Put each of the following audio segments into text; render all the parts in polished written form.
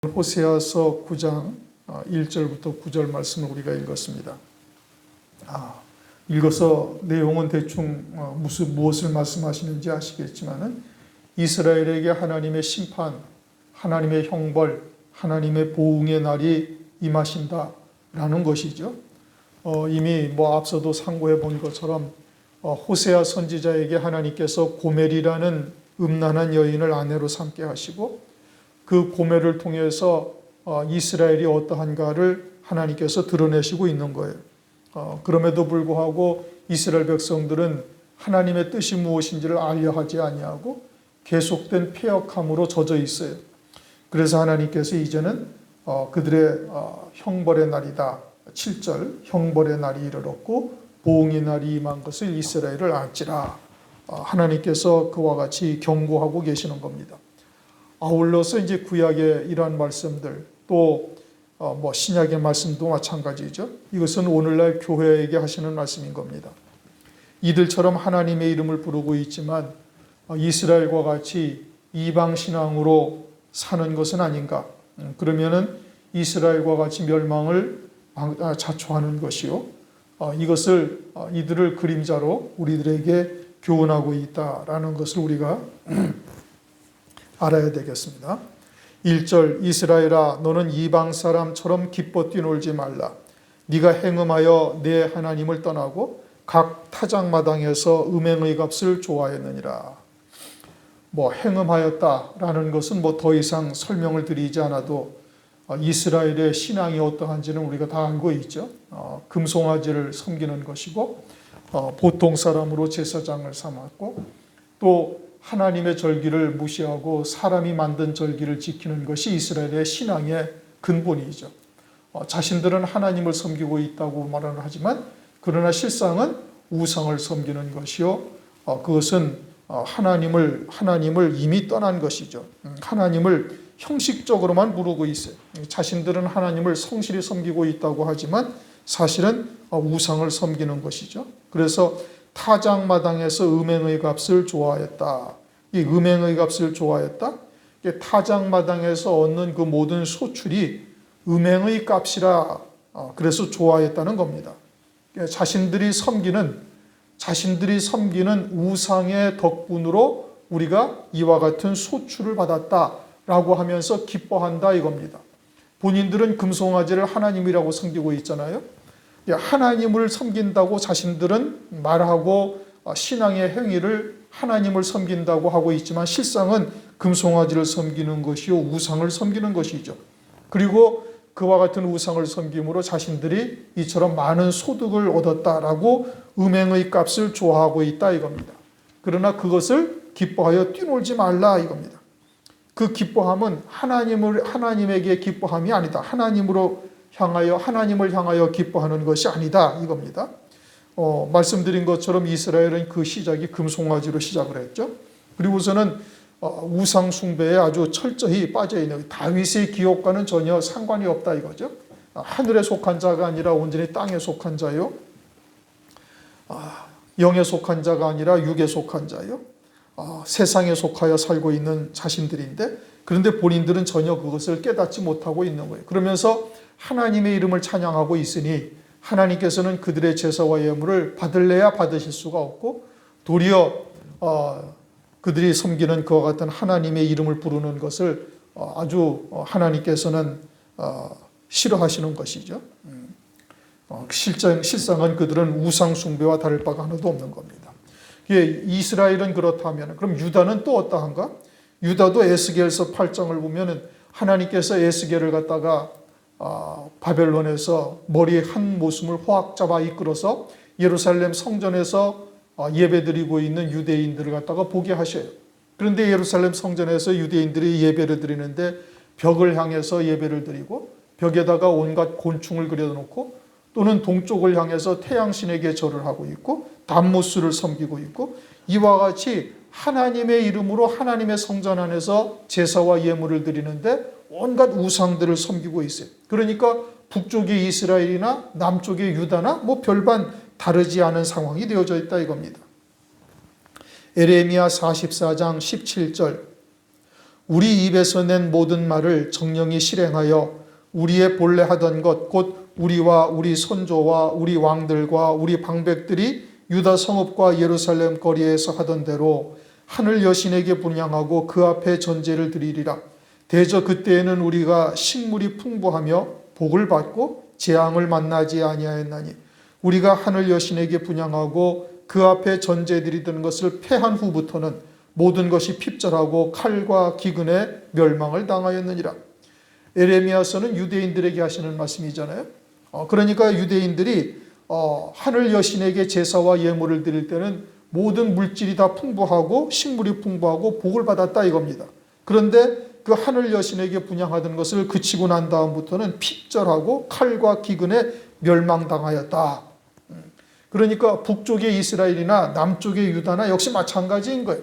호세아서 9장 1절부터 9절 말씀을 우리가 읽었습니다. 읽어서 내용은 대충 무엇을 말씀하시는지 아시겠지만은 이스라엘에게 하나님의 심판, 하나님의 형벌, 하나님의 보응의 날이 임하신다라는 것이죠. 이미 앞서도 상고해 본 것처럼 호세아 선지자에게 하나님께서 고멜이라는 음란한 여인을 아내로 삼게 하시고 그 고멜을 통해서 이스라엘이 어떠한가를 하나님께서 드러내시고 있는 거예요. 그럼에도 불구하고 이스라엘 백성들은 하나님의 뜻이 무엇인지를 알려 하지 아니하고 계속된 패역함으로 젖어 있어요. 그래서 하나님께서 이제는 그들의 형벌의 날이다. 7절 형벌의 날이 이르렀고 보응의 날이 임한 것을 이스라엘을 알지라. 하나님께서 그와 같이 경고하고 계시는 겁니다. 아울러서 이제 구약의 이러한 말씀들 또 신약의 말씀도 마찬가지죠. 이것은 오늘날 교회에게 하시는 말씀인 겁니다. 이들처럼 하나님의 이름을 부르고 있지만 이스라엘과 같이 이방 신앙으로 사는 것은 아닌가? 그러면은 이스라엘과 같이 멸망을 자초하는 것이요. 이들을 그림자로 우리들에게 교훈하고 있다라는 것을 우리가 알아야 되겠습니다. 1절 이스라엘아 너는 이방 사람처럼 기뻐 뛰놀지 말라. 네가 행음하여 내 하나님을 떠나고 각 타작마당에서 음행의 값을 좋아했느니라. 행음하였다라는 것은 더 이상 설명을 드리지 않아도 이스라엘의 신앙이 어떠한지는 우리가 다 알고 있죠. 금송아지를 섬기는 것이고 보통 사람으로 제사장을 삼았고 또 하나님의 절기를 무시하고 사람이 만든 절기를 지키는 것이 이스라엘의 신앙의 근본이죠. 자신들은 하나님을 섬기고 있다고 말을 하지만 그러나 실상은 우상을 섬기는 것이요. 그것은 하나님을 이미 떠난 것이죠. 하나님을 형식적으로만 부르고 있어요. 자신들은 하나님을 성실히 섬기고 있다고 하지만 사실은 우상을 섬기는 것이죠. 그래서 타작마당에서 음행의 값을 좋아했다. 이 음행의 값을 좋아했다. 타작마당에서 얻는 그 모든 소출이 음행의 값이라 그래서 좋아했다는 겁니다. 자신들이 섬기는 우상의 덕분으로 우리가 이와 같은 소출을 받았다라고 하면서 기뻐한다 이겁니다. 본인들은 금송아지를 하나님이라고 섬기고 있잖아요. 하나님을 섬긴다고 자신들은 말하고 신앙의 행위를 하나님을 섬긴다고 하고 있지만 실상은 금송아지를 섬기는 것이요 우상을 섬기는 것이죠. 그리고 그와 같은 우상을 섬김으로 자신들이 이처럼 많은 소득을 얻었다라고 음행의 값을 좋아하고 있다 이겁니다. 그러나 그것을 기뻐하여 뛰놀지 말라 이겁니다. 그 기뻐함은 하나님에게 기뻐함이 아니다. 하나님을 향하여 기뻐하는 것이 아니다 이겁니다. 말씀드린 것처럼 이스라엘은 그 시작이 금송아지로 시작을 했죠. 그리고서는 우상 숭배에 아주 철저히 빠져있는 다윗의 기업과는 전혀 상관이 없다 이거죠. 하늘에 속한 자가 아니라 온전히 땅에 속한 자요. 영에 속한 자가 아니라 육에 속한 자요. 세상에 속하여 살고 있는 자신들인데 그런데 본인들은 전혀 그것을 깨닫지 못하고 있는 거예요. 그러면서 하나님의 이름을 찬양하고 있으니 하나님께서는 그들의 제사와 예물을 받을래야 받으실 수가 없고 도리어 그들이 섬기는 그와 같은 하나님의 이름을 부르는 것을 아주 하나님께서는 싫어하시는 것이죠. 실상은 그들은 우상 숭배와 다를 바가 하나도 없는 겁니다. 이스라엘은 그렇다면 그럼 유다는 또 어떠한가? 유다도 에스겔서 8장을 보면은 하나님께서 에스겔을 갖다가 바벨론에서 머리 한 모순을 호학 잡아 이끌어서 예루살렘 성전에서 예배드리고 있는 유대인들을 갖다가 보게 하셔요. 그런데 예루살렘 성전에서 유대인들이 예배를 드리는데 벽을 향해서 예배를 드리고 벽에다가 온갖 곤충을 그려놓고 또는 동쪽을 향해서 태양신에게 절을 하고 있고 담무스를 섬기고 있고 이와 같이 하나님의 이름으로 하나님의 성전 안에서 제사와 예물을 드리는데 온갖 우상들을 섬기고 있어요. 그러니까 북쪽의 이스라엘이나 남쪽의 유다나 별반 다르지 않은 상황이 되어져 있다 이겁니다. 에레미야 44장 17절 우리 입에서 낸 모든 말을 정령이 실행하여 우리의 본래 하던 것 곧 우리와 우리 선조와 우리 왕들과 우리 방백들이 유다 성읍과 예루살렘 거리에서 하던 대로 하늘 여신에게 분향하고 그 앞에 전제를 드리리라. 대저 그때에는 우리가 식물이 풍부하며 복을 받고 재앙을 만나지 아니하였나니 우리가 하늘 여신에게 분향하고 그 앞에 전제 드리던 것을 패한 후부터는 모든 것이 핍절하고 칼과 기근에 멸망을 당하였느니라. 에레미야서는 유대인들에게 하시는 말씀이잖아요. 그러니까 유대인들이 하늘 여신에게 제사와 예물을 드릴 때는 모든 물질이 다 풍부하고 식물이 풍부하고 복을 받았다 이겁니다. 그런데 그 하늘 여신에게 분향하던 것을 그치고 난 다음부터는 핍절하고 칼과 기근에 멸망당하였다. 그러니까 북쪽의 이스라엘이나 남쪽의 유다나 역시 마찬가지인 거예요.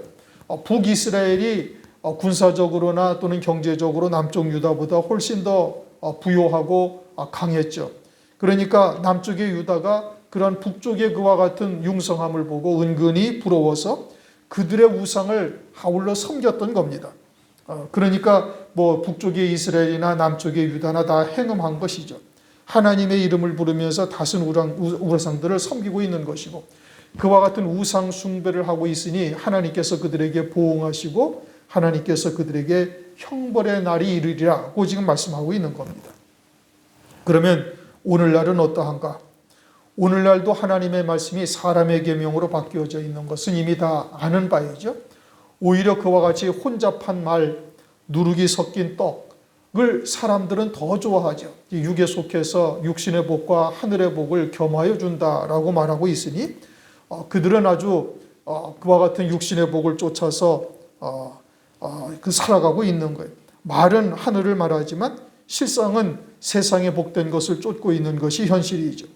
북이스라엘이 군사적으로나 또는 경제적으로 남쪽 유다보다 훨씬 더 부요하고 강했죠. 그러니까 남쪽의 유다가 그런 북쪽의 그와 같은 융성함을 보고 은근히 부러워서 그들의 우상을 아울러 섬겼던 겁니다. 그러니까 뭐 북쪽의 이스라엘이나 남쪽의 유다나 다 행음한 것이죠. 하나님의 이름을 부르면서 다른 우상들을 섬기고 있는 것이고 그와 같은 우상 숭배를 하고 있으니 하나님께서 그들에게 보응하시고 하나님께서 그들에게 형벌의 날이 이르리라고 지금 말씀하고 있는 겁니다. 그러면 오늘날은 어떠한가? 오늘날도 하나님의 말씀이 사람의 계명으로 바뀌어져 있는 것은 이미 다 아는 바이죠. 오히려 그와 같이 혼잡한 말, 누룩이 섞인 떡을 사람들은 더 좋아하죠. 육에 속해서 육신의 복과 하늘의 복을 겸하여 준다라고 말하고 있으니 그들은 아주 그와 같은 육신의 복을 쫓아서 살아가고 있는 거예요. 말은 하늘을 말하지만 실상은 세상에 복된 것을 쫓고 있는 것이 현실이죠.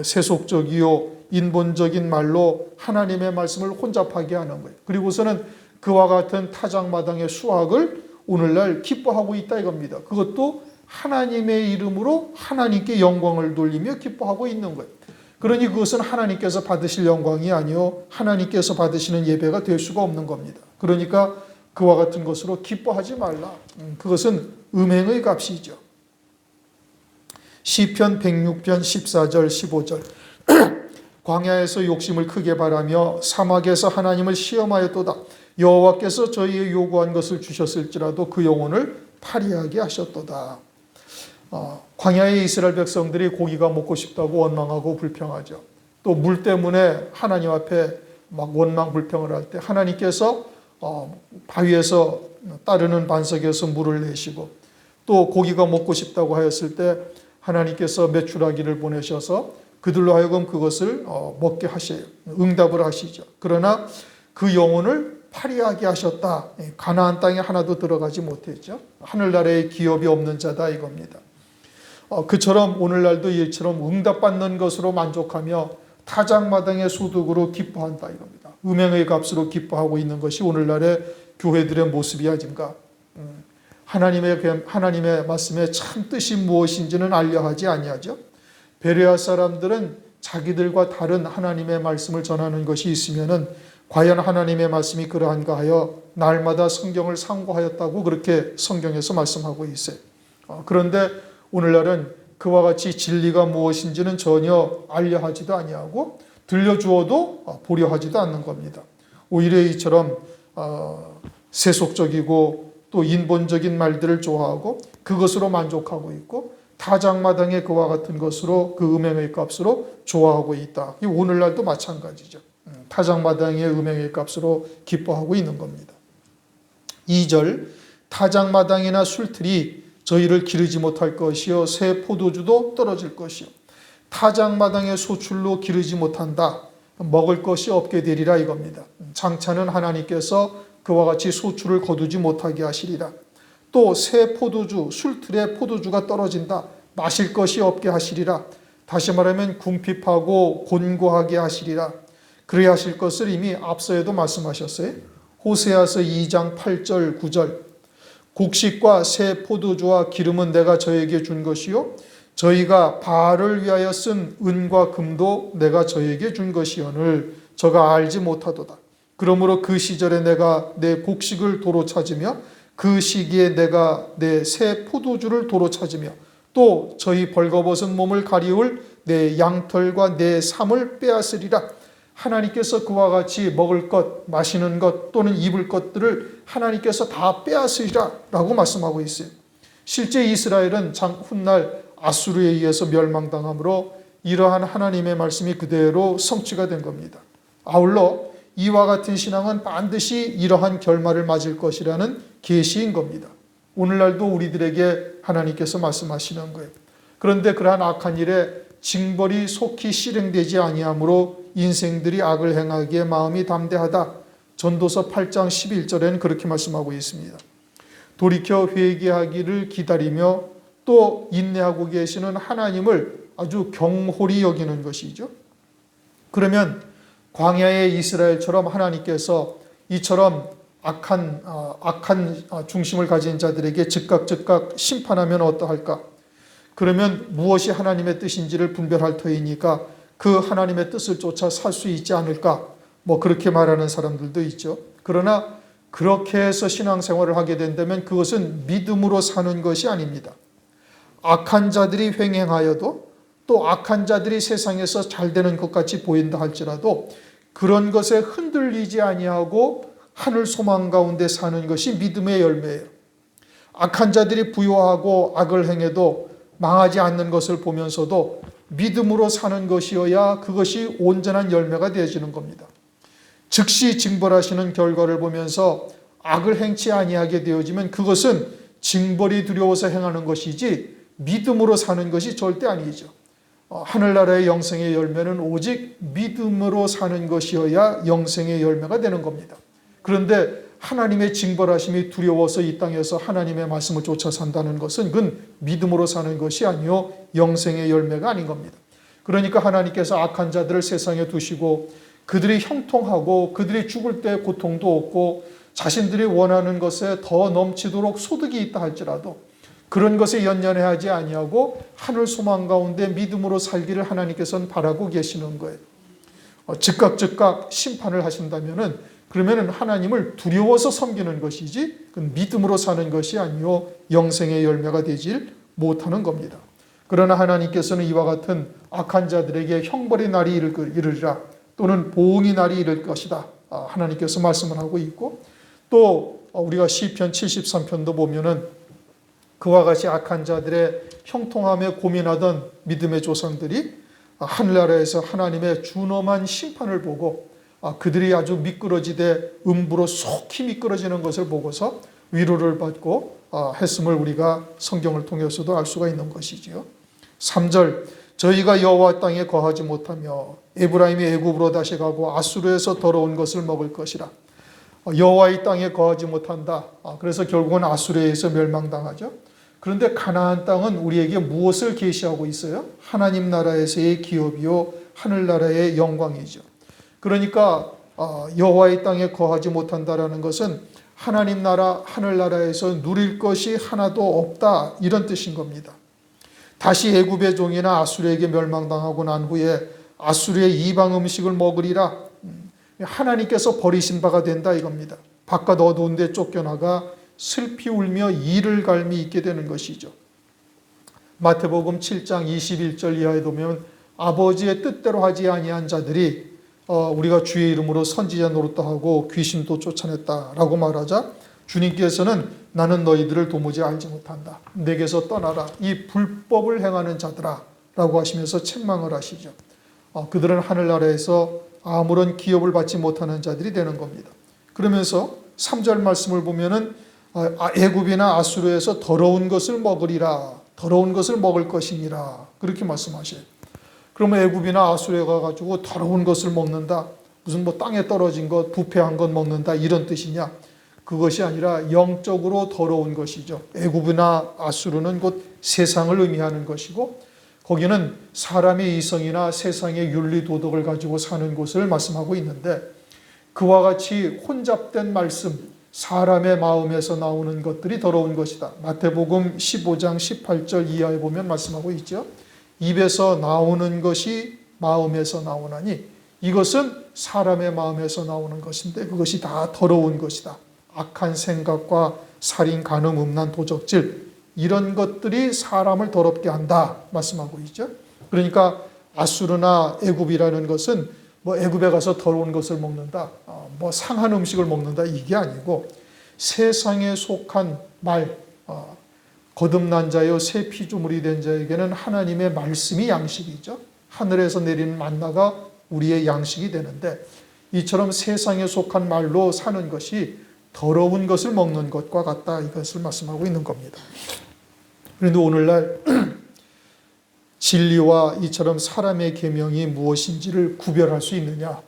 세속적이요 인본적인 말로 하나님의 말씀을 혼잡하게 하는 거예요. 그리고서는 그와 같은 타작마당의 수학을 오늘날 기뻐하고 있다 이겁니다. 그것도 하나님의 이름으로 하나님께 영광을 돌리며 기뻐하고 있는 거예요. 그러니 그것은 하나님께서 받으실 영광이 아니요 하나님께서 받으시는 예배가 될 수가 없는 겁니다. 그러니까 그와 같은 것으로 기뻐하지 말라. 그것은 음행의 값이죠. 시편 106편 14절 15절 광야에서 욕심을 크게 바라며 사막에서 하나님을 시험하였도다. 여호와께서 저희의 요구한 것을 주셨을지라도 그 영혼을 파리하게 하셨도다. 광야의 이스라엘 백성들이 고기가 먹고 싶다고 원망하고 불평하죠. 또 물 때문에 하나님 앞에 막 원망 불평을 할 때 하나님께서 바위에서 따르는 반석에서 물을 내시고 또 고기가 먹고 싶다고 하였을 때 하나님께서 메추라기를 보내셔서 그들로 하여금 그것을 먹게 하셔요. 응답을 하시죠. 그러나 그 영혼을 파리하게 하셨다. 가나안 땅에 하나도 들어가지 못했죠. 하늘나라에 기업이 없는 자다 이겁니다. 그처럼 오늘날도 이처럼 응답받는 것으로 만족하며 타작마당의 소득으로 기뻐한다 이겁니다. 음행의 값으로 기뻐하고 있는 것이 오늘날의 교회들의 모습이 아닌가. 하나님의 말씀의 참 뜻이 무엇인지는 알려하지 아니하죠. 베레아 사람들은 자기들과 다른 하나님의 말씀을 전하는 것이 있으면은 과연 하나님의 말씀이 그러한가 하여 날마다 성경을 상고하였다고 그렇게 성경에서 말씀하고 있어요. 그런데 오늘날은 그와 같이 진리가 무엇인지는 전혀 알려하지도 아니하고 들려주어도 보려 하지도 않는 겁니다. 오히려 이처럼 세속적이고 또 인본적인 말들을 좋아하고 그것으로 만족하고 있고 타작마당의 그와 같은 것으로 그 음행의 값으로 좋아하고 있다. 이 오늘날도 마찬가지죠. 타작마당의 음행의 값으로 기뻐하고 있는 겁니다. 2절 타작마당이나 술틀이 저희를 기르지 못할 것이요 새 포도주도 떨어질 것이요 타작마당의 소출로 기르지 못한다. 먹을 것이 없게 되리라 이겁니다. 장차는 하나님께서 그와 같이 소출을 거두지 못하게 하시리라. 또 새 포도주, 술틀의 포도주가 떨어진다. 마실 것이 없게 하시리라. 다시 말하면 궁핍하고 곤고하게 하시리라. 그래야 하실 것을 이미 앞서에도 말씀하셨어요. 호세아서 2장 8절 9절 곡식과 새 포도주와 기름은 내가 저에게 준 것이요 저희가 바알을 위하여 쓴 은과 금도 내가 저에게 준 것이오늘 저가 알지 못하도다. 그러므로 그 시절에 내가 내 곡식을 도로 찾으며 그 시기에 내가 내 새 포도주를 도로 찾으며 또 저희 벌거벗은 몸을 가리울 내 양털과 내 삶을 빼앗으리라. 하나님께서 그와 같이 먹을 것, 마시는 것 또는 입을 것들을 하나님께서 다 빼앗으리라 라고 말씀하고 있어요. 실제 이스라엘은 훗날 아수르에 의해서 멸망당함으로 이러한 하나님의 말씀이 그대로 성취가 된 겁니다. 아울러 이와 같은 신앙은 반드시 이러한 결말을 맞을 것이라는 계시인 겁니다. 오늘날도 우리들에게 하나님께서 말씀하시는 거예요. 그런데 그러한 악한 일에 징벌이 속히 실행되지 아니하므로 인생들이 악을 행하기에 마음이 담대하다. 전도서 8장 11절에는 그렇게 말씀하고 있습니다. 돌이켜 회개하기를 기다리며 또 인내하고 계시는 하나님을 아주 경홀히 여기는 것이죠. 그러면 광야의 이스라엘처럼 하나님께서 이처럼 악한 중심을 가진 자들에게 즉각 심판하면 어떠할까? 그러면 무엇이 하나님의 뜻인지를 분별할 터이니까 그 하나님의 뜻을 쫓아 살 수 있지 않을까? 그렇게 말하는 사람들도 있죠. 그러나 그렇게 해서 신앙생활을 하게 된다면 그것은 믿음으로 사는 것이 아닙니다. 악한 자들이 횡행하여도 또 악한 자들이 세상에서 잘 되는 것 같이 보인다 할지라도 그런 것에 흔들리지 아니하고 하늘 소망 가운데 사는 것이 믿음의 열매예요. 악한 자들이 부요하고 악을 행해도 망하지 않는 것을 보면서도 믿음으로 사는 것이어야 그것이 온전한 열매가 되어지는 겁니다. 즉시 징벌하시는 결과를 보면서 악을 행치 아니하게 되어지면 그것은 징벌이 두려워서 행하는 것이지 믿음으로 사는 것이 절대 아니죠. 하늘나라의 영생의 열매는 오직 믿음으로 사는 것이어야 영생의 열매가 되는 겁니다. 그런데 하나님의 징벌하심이 두려워서 이 땅에서 하나님의 말씀을 쫓아 산다는 것은 그건 믿음으로 사는 것이 아니요 영생의 열매가 아닌 겁니다. 그러니까 하나님께서 악한 자들을 세상에 두시고 그들이 형통하고 그들이 죽을 때 고통도 없고 자신들이 원하는 것에 더 넘치도록 소득이 있다 할지라도 그런 것에 연연해하지 아니하고 하늘 소망 가운데 믿음으로 살기를 하나님께서는 바라고 계시는 거예요. 즉각 심판을 하신다면은 그러면은 하나님을 두려워서 섬기는 것이지 그건 믿음으로 사는 것이 아니요 영생의 열매가 되질 못하는 겁니다. 그러나 하나님께서는 이와 같은 악한 자들에게 형벌의 날이 이르리라 또는 보응의 날이 이를 것이다. 하나님께서 말씀을 하고 있고 또 우리가 시편 73편도 보면은 그와 같이 악한 자들의 형통함에 고민하던 믿음의 조상들이 하늘나라에서 하나님의 준엄한 심판을 보고 그들이 아주 미끄러지되 음부로 속히 미끄러지는 것을 보고서 위로를 받고 했음을 우리가 성경을 통해서도 알 수가 있는 것이지요. 3절 저희가 여호와 땅에 거하지 못하며 에브라임이 애굽으로 다시 가고 아수르에서 더러운 것을 먹을 것이라. 여호와의 땅에 거하지 못한다. 그래서 결국은 아수르에 의해서 멸망당하죠. 그런데 가나안 땅은 우리에게 무엇을 계시하고 있어요? 하나님 나라에서의 기업이요 하늘나라의 영광이죠. 그러니까 여호와의 땅에 거하지 못한다라는 것은 하나님 나라 하늘나라에서 누릴 것이 하나도 없다 이런 뜻인 겁니다. 다시 애굽의 종이나 아수르에게 멸망당하고 난 후에 아수르의 이방 음식을 먹으리라. 하나님께서 버리신 바가 된다 이겁니다. 바깥 어두운 데 쫓겨나가 슬피 울며 이를 갈미 있게 되는 것이죠. 마태복음 7장 21절 이하에 보면 아버지의 뜻대로 하지 아니한 자들이 우리가 주의 이름으로 선지자 노릇도 하고 귀신도 쫓아냈다라고 말하자 주님께서는 나는 너희들을 도무지 알지 못한다. 내게서 떠나라. 이 불법을 행하는 자들아 라고 하시면서 책망을 하시죠. 그들은 하늘나라에서 아무런 기업을 받지 못하는 자들이 되는 겁니다. 그러면서 3절 말씀을 보면은 애굽이나 아수르에서 더러운 것을 먹으리라. 더러운 것을 먹을 것이니라. 그렇게 말씀하셔요. 그러면 애굽이나 아수르에 가가지고 더러운 것을 먹는다. 무슨 땅에 떨어진 것, 부패한 것 먹는다. 이런 뜻이냐? 그것이 아니라 영적으로 더러운 것이죠. 애굽이나 아수르는 곧 세상을 의미하는 것이고 거기는 사람의 이성이나 세상의 윤리 도덕을 가지고 사는 곳을 말씀하고 있는데 그와 같이 혼잡된 말씀, 사람의 마음에서 나오는 것들이 더러운 것이다. 마태복음 15장 18절 이하에 보면 말씀하고 있죠. 입에서 나오는 것이 마음에서 나오나니 이것은 사람의 마음에서 나오는 것인데 그것이 다 더러운 것이다. 악한 생각과 살인, 간음, 음란, 도적질 이런 것들이 사람을 더럽게 한다 말씀하고 있죠. 그러니까 아수르나 애굽이라는 것은 뭐 애굽에 가서 더러운 것을 먹는다, 뭐 상한 음식을 먹는다 이게 아니고 세상에 속한 말, 거듭난 자여 새 피조물이 된 자에게는 하나님의 말씀이 양식이죠. 하늘에서 내리는 만나가 우리의 양식이 되는데 이처럼 세상에 속한 말로 사는 것이 더러운 것을 먹는 것과 같다 이것을 말씀하고 있는 겁니다. 그런데 오늘날 진리와 이처럼 사람의 계명이 무엇인지를 구별할 수 있느냐?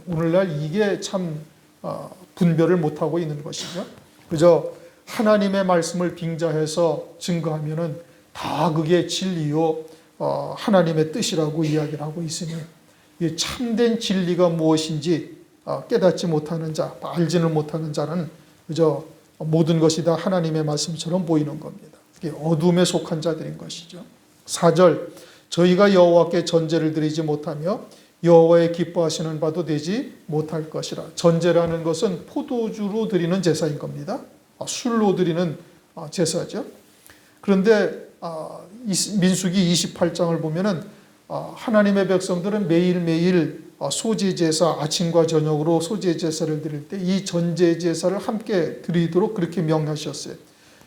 오늘날 이게 참 분별을 못하고 있는 것이죠. 그저 하나님의 말씀을 빙자해서 증거하면은 다 그게 진리요 하나님의 뜻이라고 이야기를 하고 있으니 이 참된 진리가 무엇인지 깨닫지 못하는 자, 알지는 못하는 자는 그저 모든 것이 다 하나님의 말씀처럼 보이는 겁니다. 어둠에 속한 자들인 것이죠. 4절 저희가 여호와께 전제를 드리지 못하며 여호와의 기뻐하시는 바도 되지 못할 것이라. 전제라는 것은 포도주로 드리는 제사인 겁니다. 술로 드리는 제사죠. 그런데 민수기 28장을 보면은 하나님의 백성들은 매일매일 소제 제사 아침과 저녁으로 소제 제사를 드릴 때 이 전제 제사를 함께 드리도록 그렇게 명하셨어요.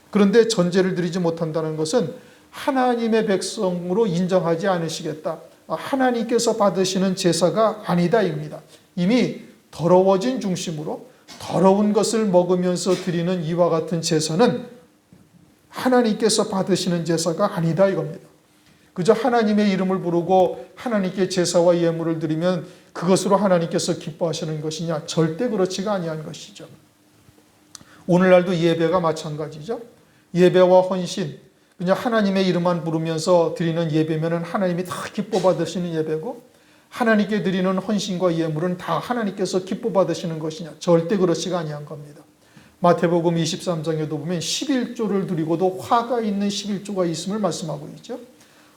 그런데 전제를 드리지 못한다는 것은 하나님의 백성으로 인정하지 않으시겠다. 하나님께서 받으시는 제사가 아니다입니다. 이미 더러워진 중심으로 더러운 것을 먹으면서 드리는 이와 같은 제사는 하나님께서 받으시는 제사가 아니다 이겁니다. 그저 하나님의 이름을 부르고 하나님께 제사와 예물을 드리면 그것으로 하나님께서 기뻐하시는 것이냐? 절대 그렇지가 아니한 것이죠. 오늘날도 예배가 마찬가지죠. 예배와 헌신, 그냥 하나님의 이름만 부르면서 드리는 예배면은 하나님이 다 기뻐 받으시는 예배고 하나님께 드리는 헌신과 예물은 다 하나님께서 기뻐 받으시는 것이냐? 절대 그렇지가 아니한 겁니다. 마태복음 23장에도 보면 11조를 드리고도 화가 있는 11조가 있음을 말씀하고 있죠.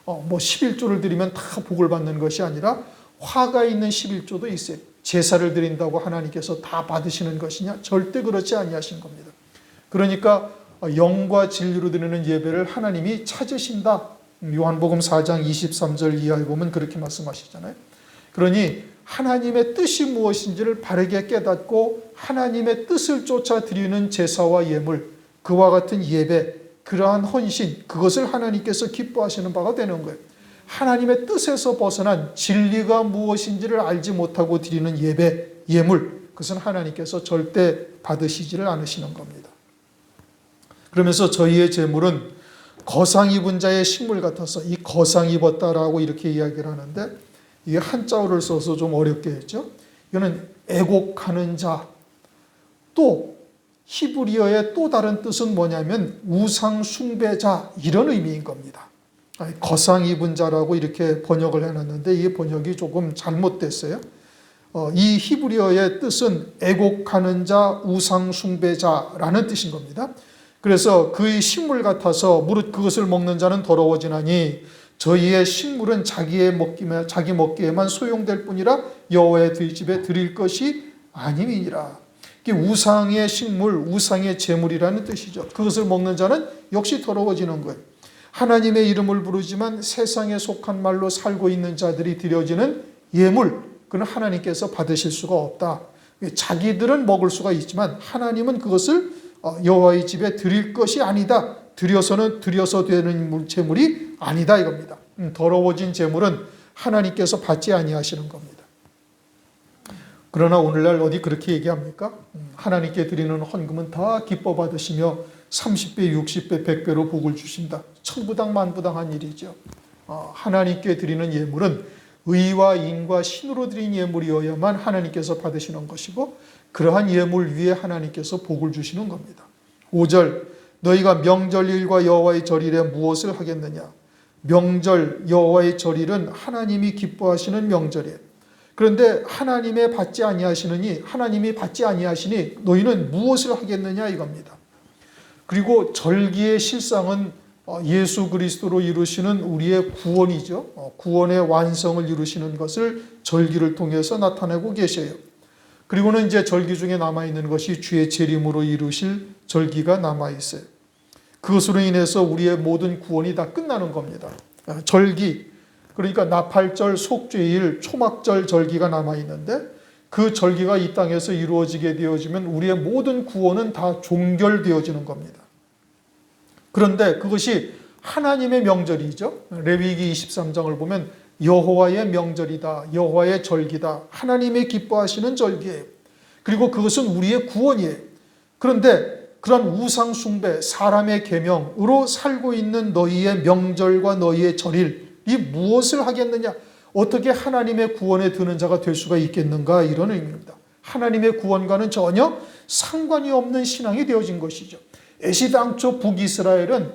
뭐 11조를 드리면 다 복을 받는 것이 아니라 화가 있는 11조도 있어요. 제사를 드린다고 하나님께서 다 받으시는 것이냐? 절대 그렇지 아니하신 겁니다. 그러니까 영과 진리로 드리는 예배를 하나님이 찾으신다. 요한복음 4장 23절 이하에 보면 그렇게 말씀하시잖아요. 그러니 하나님의 뜻이 무엇인지를 바르게 깨닫고 하나님의 뜻을 쫓아 드리는 제사와 예물, 그와 같은 예배, 그러한 헌신, 그것을 하나님께서 기뻐하시는 바가 되는 거예요. 하나님의 뜻에서 벗어난 진리가 무엇인지를 알지 못하고 드리는 예배, 예물, 그것은 하나님께서 절대 받으시지를 않으시는 겁니다. 그러면서 저희의 제물은 거상 입은 자의 식물 같아서 이 거상 입었다라고 이렇게 이야기를 하는데 이게 한자어를 써서 좀 어렵게 했죠. 이거는 애곡하는 자, 또 히브리어의 또 다른 뜻은 뭐냐면 우상 숭배자 이런 의미인 겁니다. 거상 입은 자라고 이렇게 번역을 해놨는데 이 번역이 조금 잘못됐어요. 이 히브리어의 뜻은 애곡하는 자, 우상 숭배자라는 뜻인 겁니다. 그래서 그의 식물 같아서 무릇 그것을 먹는 자는 더러워지나니 저희의 식물은 자기 먹기에만 소용될 뿐이라 여호와의 집에 드릴 것이 아님이니라. 우상의 식물, 우상의 제물이라는 뜻이죠. 그것을 먹는 자는 역시 더러워지는 거예요. 하나님의 이름을 부르지만 세상에 속한 말로 살고 있는 자들이 드려지는 예물, 그건 하나님께서 받으실 수가 없다. 자기들은 먹을 수가 있지만 하나님은 그것을 여호와의 집에 드릴 것이 아니다. 드려서 되는 제물이 아니다 이겁니다. 더러워진 제물은 하나님께서 받지 아니하시는 겁니다. 그러나 오늘날 어디 그렇게 얘기합니까? 하나님께 드리는 헌금은 다 기뻐 받으시며 30배, 60배, 100배로 복을 주신다. 천부당 만부당한 일이죠. 하나님께 드리는 예물은 의와 인과 신으로 드린 예물이어야만 하나님께서 받으시는 것이고 그러한 예물 위에 하나님께서 복을 주시는 겁니다. 5절 너희가 명절일과 여호와의 절일에 무엇을 하겠느냐? 명절 여호와의 절일은 하나님이 기뻐하시는 명절이에요. 그런데 하나님이 받지 아니하시니 너희는 무엇을 하겠느냐 이겁니다. 그리고 절기의 실상은 예수 그리스도로 이루시는 우리의 구원이죠. 구원의 완성을 이루시는 것을 절기를 통해서 나타내고 계셔요. 그리고는 이제 절기 중에 남아있는 것이 주의 재림으로 이루실 절기가 남아있어요. 그것으로 인해서 우리의 모든 구원이 다 끝나는 겁니다. 절기, 그러니까 나팔절, 속죄일, 초막절 절기가 남아있는데 그 절기가 이 땅에서 이루어지게 되어지면 우리의 모든 구원은 다 종결되어지는 겁니다. 그런데 그것이 하나님의 명절이죠. 레위기 23장을 보면 여호와의 명절이다, 여호와의 절기다, 하나님의 기뻐하시는 절기예요. 그리고 그것은 우리의 구원이에요. 그런데 그런 우상 숭배, 사람의 계명으로 살고 있는 너희의 명절과 너희의 절일이 무엇을 하겠느냐? 어떻게 하나님의 구원에 드는 자가 될 수가 있겠는가? 이런 의미입니다. 하나님의 구원과는 전혀 상관이 없는 신앙이 되어진 것이죠. 애시당초 북이스라엘은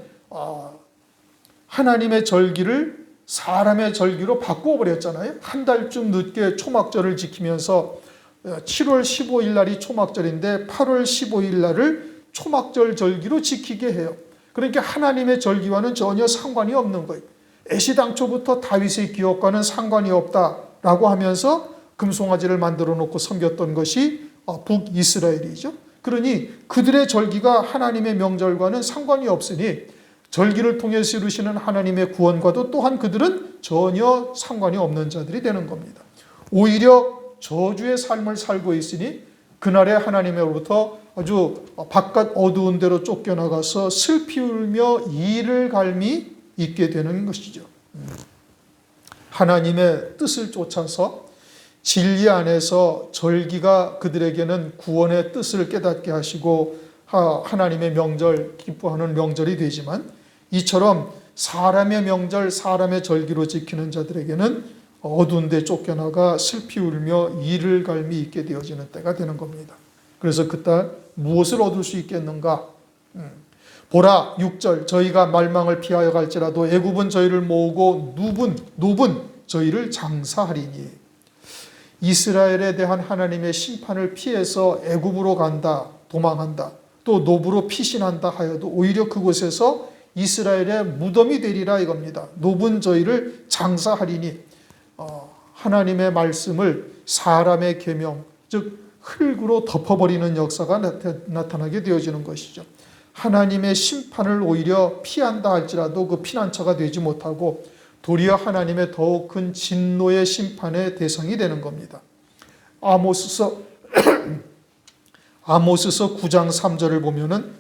하나님의 절기를 사람의 절기로 바꾸어 버렸잖아요. 한 달쯤 늦게 초막절을 지키면서 7월 15일 날이 초막절인데 8월 15일 날을 초막절 절기로 지키게 해요. 그러니까 하나님의 절기와는 전혀 상관이 없는 거예요. 애시당초부터 다윗의 기업과는 상관이 없다라고 하면서 금송아지를 만들어 놓고 섬겼던 것이 북이스라엘이죠. 그러니 그들의 절기가 하나님의 명절과는 상관이 없으니 절기를 통해서 이루시는 하나님의 구원과도 또한 그들은 전혀 상관이 없는 자들이 되는 겁니다. 오히려 저주의 삶을 살고 있으니 그날에 하나님으로부터 아주 바깥 어두운 데로 쫓겨나가서 슬피 울며 이를 갈미 있게 되는 것이죠. 하나님의 뜻을 쫓아서 진리 안에서 절기가 그들에게는 구원의 뜻을 깨닫게 하시고 하나님의 명절, 기뻐하는 명절이 되지만 이처럼 사람의 명절, 사람의 절기로 지키는 자들에게는 어두운 데 쫓겨나가 슬피 울며 이를 갈미 있게 되어지는 때가 되는 겁니다. 그래서 그때 무엇을 얻을 수 있겠는가? 보라 6절 저희가 말망을 피하여 갈지라도 애굽은 저희를 모으고 눕은 저희를 장사하리니. 이스라엘에 대한 하나님의 심판을 피해서 애굽으로 간다, 도망한다, 또 노브로 피신한다 하여도 오히려 그곳에서 이스라엘의 무덤이 되리라 이겁니다. 눕은 저희를 장사하리니 하나님의 말씀을 사람의 계명, 즉 흙으로 덮어버리는 역사가 나타나게 되어지는 것이죠. 하나님의 심판을 오히려 피한다 할지라도 그 피난처가 되지 못하고 도리어 하나님의 더욱 큰 진노의 심판의 대상이 되는 겁니다. 아모스서 9장 3절을 보면은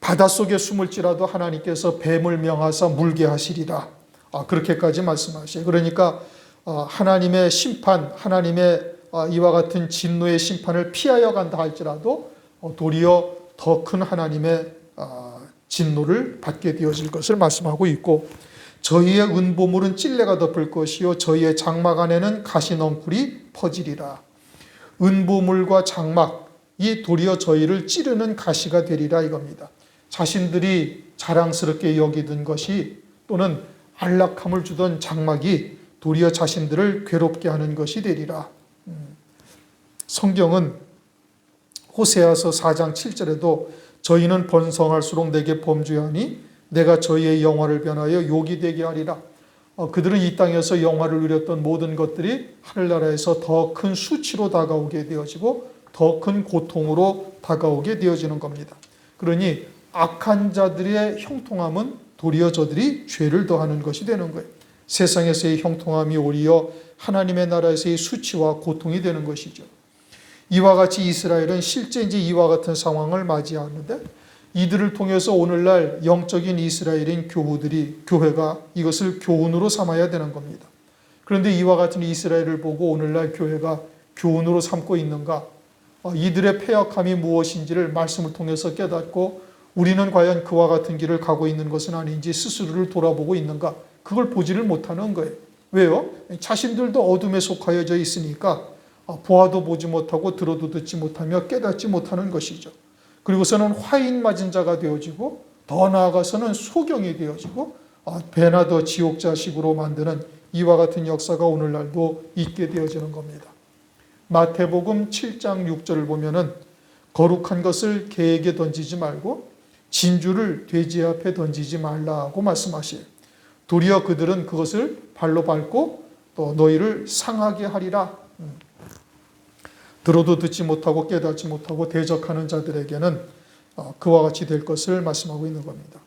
바닷속에 숨을지라도 하나님께서 뱀을 명하사 물게 하시리라. 그렇게까지 말씀하셔요. 그러니까 하나님의 심판, 하나님의 이와 같은 진노의 심판을 피하여 간다 할지라도 도리어 더 큰 하나님의 진노를 받게 되어질 것을 말씀하고 있고, 저희의 은보물은 찔레가 덮을 것이요 저희의 장막 안에는 가시넝쿨이 퍼지리라. 은보물과 장막이 도리어 저희를 찌르는 가시가 되리라 이겁니다. 자신들이 자랑스럽게 여기던 것이 또는 안락함을 주던 장막이 도리어 자신들을 괴롭게 하는 것이 되리라. 성경은 호세아서 4장 7절에도 저희는 번성할수록 내게 범죄하니 내가 저희의 영화를 변하여 욕이 되게 하리라. 그들은 이 땅에서 영화를 누렸던 모든 것들이 하늘나라에서 더 큰 수치로 다가오게 되어지고 더 큰 고통으로 다가오게 되어지는 겁니다. 그러니 악한 자들의 형통함은 도리어 저들이 죄를 더하는 것이 되는 거예요. 세상에서의 형통함이 오히려 하나님의 나라에서의 수치와 고통이 되는 것이죠. 이와 같이 이스라엘은 실제 이제 이와 같은 상황을 맞이하는데 이들을 통해서 오늘날 영적인 이스라엘인 교회가 이것을 교훈으로 삼아야 되는 겁니다. 그런데 이와 같은 이스라엘을 보고 오늘날 교회가 교훈으로 삼고 있는가? 이들의 패역함이 무엇인지를 말씀을 통해서 깨닫고 우리는 과연 그와 같은 길을 가고 있는 것은 아닌지 스스로를 돌아보고 있는가? 그걸 보지를 못하는 거예요. 왜요? 자신들도 어둠에 속하여져 있으니까 보아도 보지 못하고 들어도 듣지 못하며 깨닫지 못하는 것이죠. 그리고서는 화인 맞은 자가 되어지고 더 나아가서는 소경이 되어지고 배나 더 지옥자식으로 만드는 이와 같은 역사가 오늘날도 있게 되어지는 겁니다. 마태복음 7장 6절을 보면은 거룩한 것을 개에게 던지지 말고 진주를 돼지 앞에 던지지 말라고 말씀하시요. 도리어 그들은 그것을 발로 밟고 또 너희를 상하게 하리라. 들어도 듣지 못하고 깨닫지 못하고 대적하는 자들에게는 그와 같이 될 것을 말씀하고 있는 겁니다.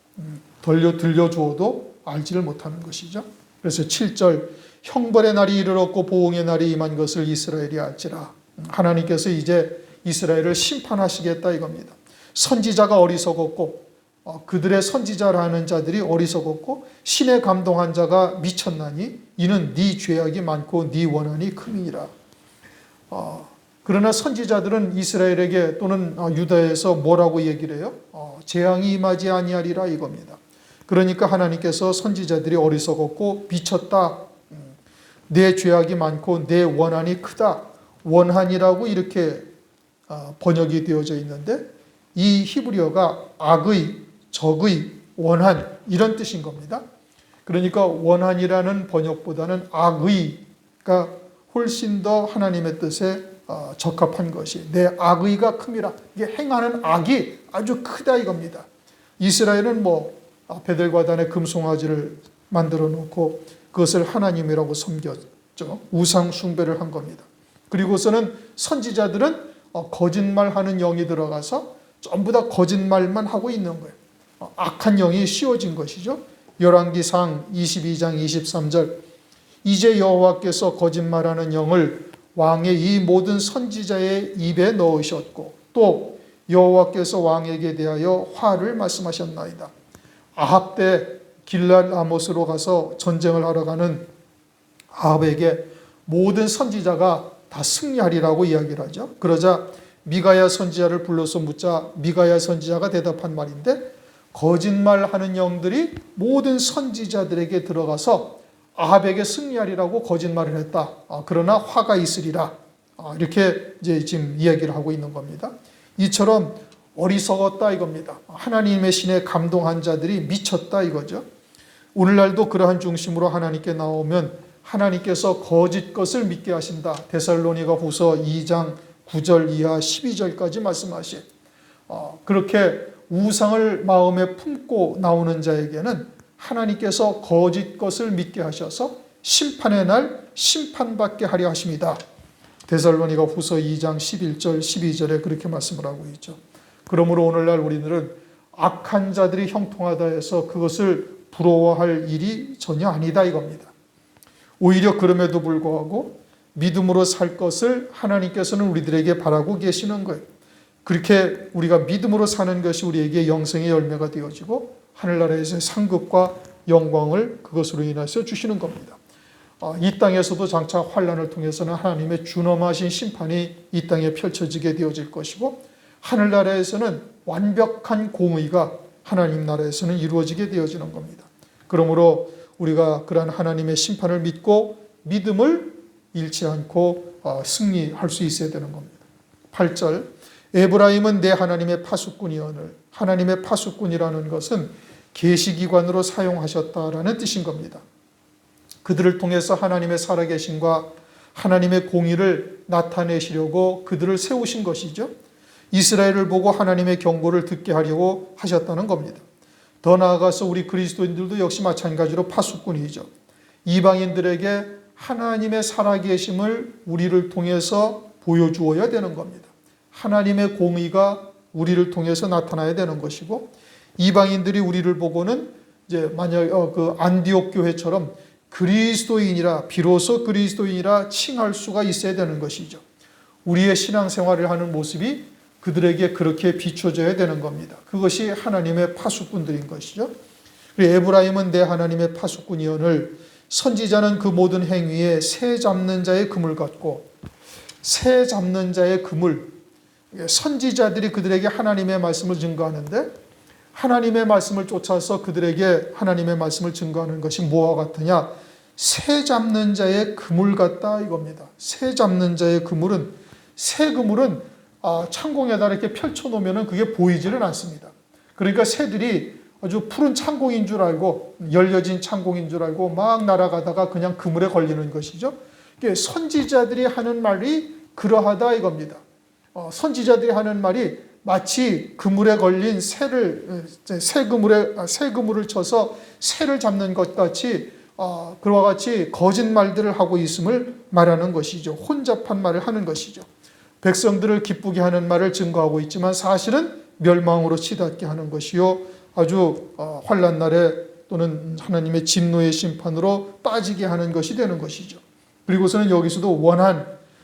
들려주어도 알지를 못하는 것이죠. 그래서 7절 형벌의 날이 이르렀고 보응의 날이 임한 것을 이스라엘이 알지라. 하나님께서 이제 이스라엘을 심판하시겠다 이겁니다. 선지자가 어리석었고 그들의 선지자라는 자들이 어리석었고 신에 감동한 자가 미쳤나니 이는 네 죄악이 많고 네 원한이 큼이니라. 그러나 선지자들은 이스라엘에게 또는 유다에서 뭐라고 얘기를 해요? 재앙이 임하지 아니하리라 이겁니다. 그러니까 하나님께서 선지자들이 어리석었고 미쳤다. 내 죄악이 많고 내 원한이 크다. 원한이라고 이렇게 번역이 되어져 있는데 이 히브리어가 악의, 적의, 원한 이런 뜻인 겁니다. 그러니까 원한이라는 번역보다는 악의가 훨씬 더 하나님의 뜻에 적합한 것이 내 악의가 큼이라. 이게 행하는 악이 아주 크다 이겁니다. 이스라엘은 베델과 단에 금송아지를 만들어 놓고 그것을 하나님이라고 섬겼죠. 우상 숭배를 한 겁니다. 그리고서는 선지자들은 거짓말하는 영이 들어가서 전부 다 거짓말만 하고 있는 거예요. 악한 영이 씌워진 것이죠. 열왕기상 22장 23절 이제 여호와께서 거짓말하는 영을 왕의 이 모든 선지자의 입에 넣으셨고 또 여호와께서 왕에게 대하여 화를 말씀하셨나이다. 아합 때 길랄 라못으로 가서 전쟁을 하러 가는 아합에게 모든 선지자가 다 승리하리라고 이야기를 하죠. 그러자 미가야 선지자를 불러서 묻자 미가야 선지자가 대답한 말인데 거짓말하는 영들이 모든 선지자들에게 들어가서 아합에게 승리하리라고 거짓말을 했다. 그러나 화가 있으리라. 이렇게 이제 지금 이야기를 하고 있는 겁니다. 이처럼 어리석었다 이겁니다. 하나님의 신에 감동한 자들이 미쳤다 이거죠. 오늘날도 그러한 중심으로 하나님께 나오면 하나님께서 거짓 것을 믿게 하신다. 데살로니가 후서 2장 9절 이하 12절까지 말씀하신 그렇게 우상을 마음에 품고 나오는 자에게는 하나님께서 거짓 것을 믿게 하셔서 심판의 날 심판받게 하려 하십니다. 데살로니가 후서 2장 11절 12절에 그렇게 말씀을 하고 있죠. 그러므로 오늘날 우리들은 악한 자들이 형통하다 해서 그것을 부러워할 일이 전혀 아니다 이겁니다. 오히려 그럼에도 불구하고 믿음으로 살 것을 하나님께서는 우리들에게 바라고 계시는 거예요. 그렇게 우리가 믿음으로 사는 것이 우리에게 영생의 열매가 되어지고 하늘나라에서의 상급과 영광을 그것으로 인해서 주시는 겁니다. 이 땅에서도 장차 환난을 통해서는 하나님의 준엄하신 심판이 이 땅에 펼쳐지게 되어질 것이고 하늘나라에서는 완벽한 공의가 하나님 나라에서는 이루어지게 되어지는 겁니다. 그러므로 우리가 그러한 하나님의 심판을 믿고 믿음을 잃지 않고 승리할 수 있어야 되는 겁니다. 8절 에브라임은 내 하나님의 파수꾼이오늘. 하나님의 파수꾼이라는 것은 계시기관으로 사용하셨다라는 뜻인 겁니다. 그들을 통해서 하나님의 살아계심과 하나님의 공의를 나타내시려고 그들을 세우신 것이죠. 이스라엘을 보고 하나님의 경고를 듣게 하려고 하셨다는 겁니다. 더 나아가서 우리 그리스도인들도 역시 마찬가지로 파수꾼이죠. 이방인들에게 하나님의 살아계심을 우리를 통해서 보여주어야 되는 겁니다. 하나님의 공의가 우리를 통해서 나타나야 되는 것이고 이방인들이 우리를 보고는 이제 만약 그 안디옥 교회처럼 그리스도인이라 비로소 그리스도인이라 칭할 수가 있어야 되는 것이죠. 우리의 신앙생활을 하는 모습이 그들에게 그렇게 비춰져야 되는 겁니다. 그것이 하나님의 파수꾼들인 것이죠. 에브라임은 내 하나님의 파수꾼이오늘. 선지자는 그 모든 행위에 새 잡는 자의 금을 갖고 새 잡는 자의 금을 선지자들이 그들에게 하나님의 말씀을 증거하는데 하나님의 말씀을 쫓아서 그들에게 하나님의 말씀을 증거하는 것이 뭐와 같으냐? 새 잡는 자의 그물 같다 이겁니다. 새 잡는 자의 그물은 새 그물은 창공에다 이렇게 펼쳐놓으면 그게 보이지는 않습니다. 그러니까 새들이 아주 푸른 창공인 줄 알고 열려진 창공인 줄 알고 막 날아가다가 그냥 그물에 걸리는 것이죠. 선지자들이 하는 말이 그러하다 이겁니다. 선지자들이 하는 말이 마치 그물에 걸린 새 그물을 쳐서 새를 잡는 것 같이 그와 같이 거짓말들을 하고 있음을 말하는 것이죠. 혼잡한 말을 하는 것이죠. 백성들을 기쁘게 하는 말을 증거하고 있지만 사실은 멸망으로 치닫게 하는 것이요 아주 환난 날에 또는 하나님의 진노의 심판으로 빠지게 하는 것이 되는 것이죠. 그리고서는 여기서도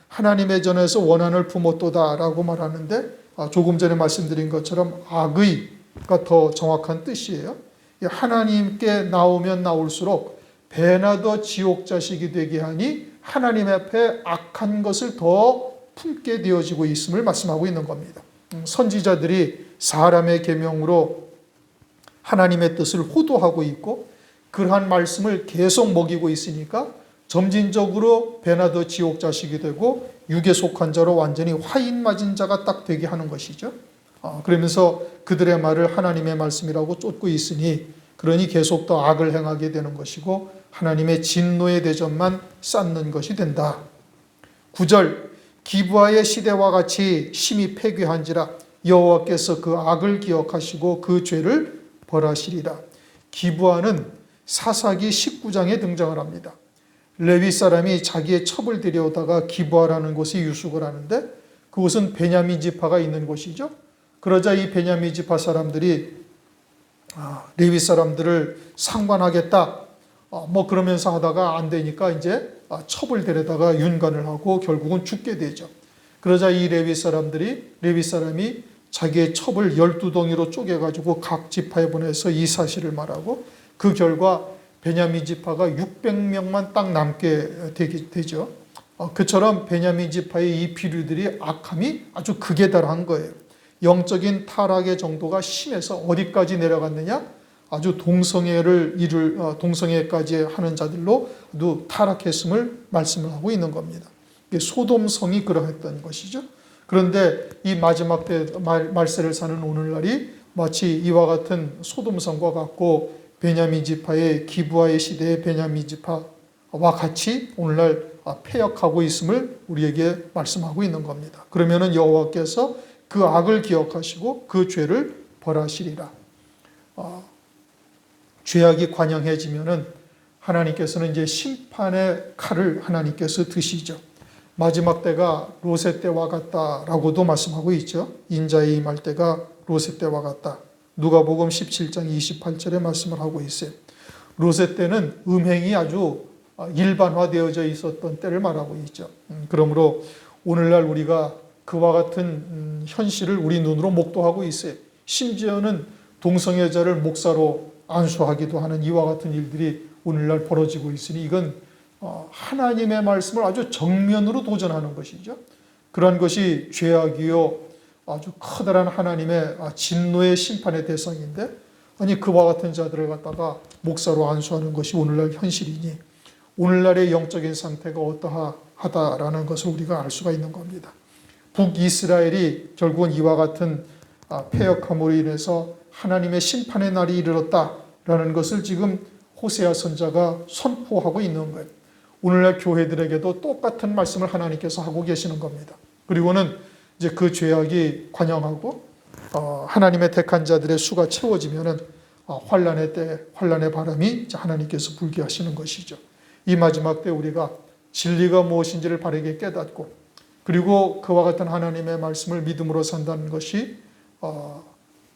하나님의 전에서 원한을 품었도다라고 말하는데 조금 전에 말씀드린 것처럼 악의가 더 정확한 뜻이에요. 하나님께 나오면 나올수록 배나 더 지옥 자식이 되게 하니 하나님 앞에 악한 것을 더 품게 되어지고 있음을 말씀하고 있는 겁니다. 선지자들이 사람의 계명으로 하나님의 뜻을 호도하고 있고 그러한 말씀을 계속 먹이고 있으니까 점진적으로 배나 더 지옥 자식이 되고 육에 속한 자로 완전히 화인 맞은 자가 딱 되게 하는 것이죠. 그러면서 그들의 말을 하나님의 말씀이라고 쫓고 있으니 그러니 계속 더 악을 행하게 되는 것이고 하나님의 진노의 대접만 쌓는 것이 된다. 9절 기브아의 시대와 같이 심히 패괴한지라 여호와께서 그 악을 기억하시고 그 죄를 벌하시리라. 기브아는 사사기 19장에 등장을 합니다. 레위 사람이 자기의 첩을 데려오다가 기브아라는 곳에 유숙을 하는데 그곳은 베냐민 지파가 있는 곳이죠. 그러자 이 베냐민 지파 사람들이 레위 사람들을 상관하겠다 그러면서 하다가 안 되니까 이제 첩을 데려다가 윤관을 하고 결국은 죽게 되죠. 그러자 이 레위 사람이 자기의 첩을 12덩이로 쪼개가지고 각 지파에 보내서 이 사실을 말하고 그 결과 베냐민 지파가 600명만 딱 남게 되죠. 그처럼 베냐민 지파의 이 비류들이 악함이 아주 극에 달한 거예요. 영적인 타락의 정도가 심해서 어디까지 내려갔느냐? 아주 동성애까지 하는 자들로 아주 타락했음을 말씀을 하고 있는 겁니다. 소돔성이 그러했던 것이죠. 그런데 이 마지막 때 말세를 사는 오늘날이 마치 이와 같은 소돔성과 같고 베냐민 지파의 기브아의 시대의 베냐민 지파와 같이 오늘날 패역하고 있음을 우리에게 말씀하고 있는 겁니다. 그러면은 여호와께서 그 악을 기억하시고 그 죄를 벌하시리라. 죄악이 관영해지면은 하나님께서는 이제 심판의 칼을 하나님께서 드시죠. 마지막 때가 롯의 때와 같다라고도 말씀하고 있죠. 인자에 임할 때가 롯의 때와 같다. 누가복음 17장 28절에 말씀을 하고 있어요. 롯의 때는 음행이 아주 일반화되어져 있었던 때를 말하고 있죠. 그러므로 오늘날 우리가 그와 같은 현실을 우리 눈으로 목도하고 있어요. 심지어는 동성애자를 목사로 안수하기도 하는 이와 같은 일들이 오늘날 벌어지고 있으니 이건 하나님의 말씀을 아주 정면으로 도전하는 것이죠. 그러한 것이 죄악이요 아주 커다란 하나님의 진노의 심판의 대상인데 아니 그와 같은 자들을 갖다가 목사로 안수하는 것이 오늘날 현실이니 오늘날의 영적인 상태가 어떠하다라는 것을 우리가 알 수가 있는 겁니다. 북이스라엘이 결국은 이와 같은 패역함으로 인해서 하나님의 심판의 날이 이르렀다라는 것을 지금 호세아 선자가 선포하고 있는 거예요. 오늘날 교회들에게도 똑같은 말씀을 하나님께서 하고 계시는 겁니다. 그리고는 이제 그 죄악이 관영하고 하나님의 택한 자들의 수가 채워지면은 환란의 때 환란의 바람이 이제 하나님께서 불게 하시는 것이죠. 이 마지막 때 우리가 진리가 무엇인지를 바르게 깨닫고 그리고 그와 같은 하나님의 말씀을 믿음으로 산다는 것이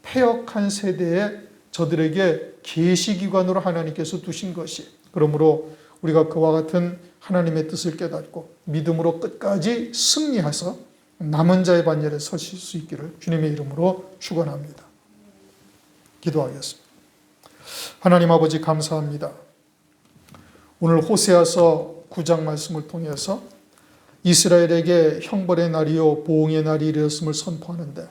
패역한 세대에 저들에게 계시기관으로 하나님께서 두신 것이 그러므로 우리가 그와 같은 하나님의 뜻을 깨닫고 믿음으로 끝까지 승리해서 남은 자의 반열에 서실 수 있기를 주님의 이름으로 축원합니다. 기도하겠습니다. 하나님 아버지 감사합니다. 오늘 호세아서 9장 말씀을 통해서 이스라엘에게 형벌의 날이요 보응의 날이 이르렀음을 선포하는데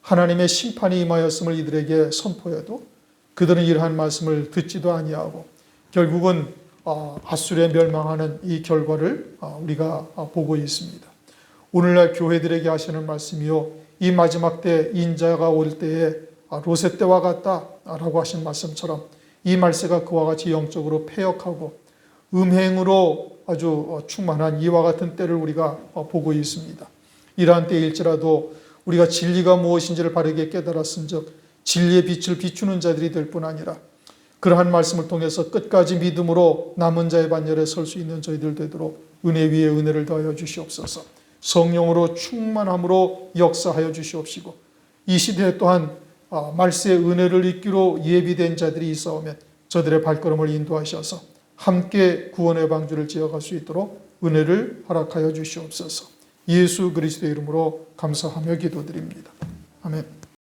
하나님의 심판이 임하였음을 이들에게 선포해도 그들은 이러한 말씀을 듣지도 아니하고 결국은 아수르에 멸망하는 이 결과를 우리가 보고 있습니다. 오늘날 교회들에게 하시는 말씀이요 이 마지막 때 인자가 올 때에 롯의 때와 같다라고 하신 말씀처럼 이 말세가 그와 같이 영적으로 패역하고 음행으로 아주 충만한 이와 같은 때를 우리가 보고 있습니다. 이러한 때일지라도 우리가 진리가 무엇인지를 바르게 깨달았은즉 진리의 빛을 비추는 자들이 될 뿐 아니라 그러한 말씀을 통해서 끝까지 믿음으로 남은 자의 반열에 설 수 있는 저희들 되도록 은혜 위에 은혜를 더하여 주시옵소서. 성령으로 충만함으로 역사하여 주시옵시고 이 시대에 또한 말세의 은혜를 입기로 예비된 자들이 있어오면 저들의 발걸음을 인도하셔서 함께 구원의 방주를 지어갈 수 있도록 은혜를 허락하여 주시옵소서. 예수 그리스도의 이름으로 감사하며 기도드립니다. 아멘.